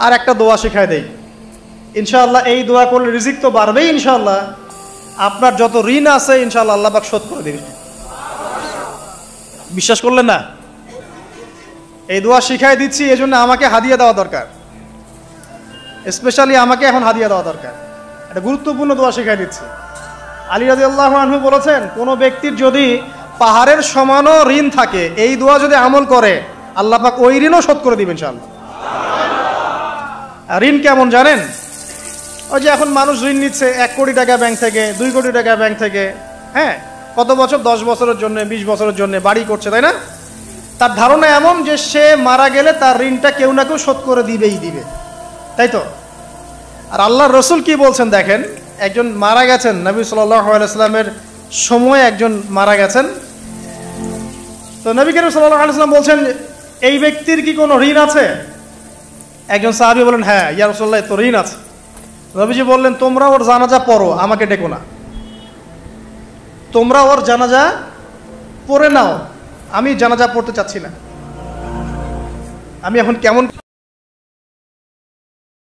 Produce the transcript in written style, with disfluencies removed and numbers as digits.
আর একটা দোয়া শিখায় দেই, ইনশাআল্লাহ এই দোয়া করলে রিজিক তো বাড়বেই ইনশাআল্লাহ, আপনার যত ঋণ আছে ইনশাআল্লাহ আল্লাহ পাক শোধ করে দেবে। বিশ্বাস করলেন না? এই দোয়া শিখাই দিচ্ছি, এজন্য আমাকে হাদিয়া দেওয়া দরকার, স্পেশালি আমাকে এখন হাদিয়া দেওয়া দরকার। একটা গুরুত্বপূর্ণ দোয়া শিখাই দিচ্ছি। আলী রাদিয়াল্লাহু আনহু বলেছেন, কোনো ব্যক্তির যদি পাহাড়ের সমানও ঋণ থাকে, এই দোয়া যদি আমল করে আল্লাহ পাক ওই ঋণও শোধ করে দিবেন ইনশাআল্লাহ। ঋণ কেমন জানেন? ওই যে এখন মানুষ ঋণ নিচ্ছে 1 কোটি টাকা ব্যাংক থেকে, 2 কোটি টাকা ব্যাংক থেকে, হ্যাঁ, কত বছর, 10 বছরের জন্য, 20 বছরের জন্য বাড়ি করছে, তাই না? তার ধারণা এমন যে সে মারা গেলে তার ঋণটা কেউ না কেউ শোধ করে দিবেই দিবে, তাই তো? আর আল্লাহর রসুল কি বলছেন দেখেন, একজন মারা গেছেন, নবী সাল্লাল্লাহু আলাইহি ওয়াসাল্লামের সময় একজন মারা গেছেন। তো নবী করিম সাল্লাল্লাহু আলাইহি ওয়াসাল্লাম বলছেন, এই ব্যক্তির কি কোনো ঋণ আছে? একজন সাহাবী বলেন, হ্যাঁ ইয়া রাসূলুল্লাহ, তো ঋণ আছে। নবীজি বললেন, তোমরা ওর জানাজা পড়ো, আমাকে ডেকো না। তোমরা ওর জানাজা পড়ে নাও, আমি জানাজা পড়তে চাচ্ছি না। আমি এখন কেমন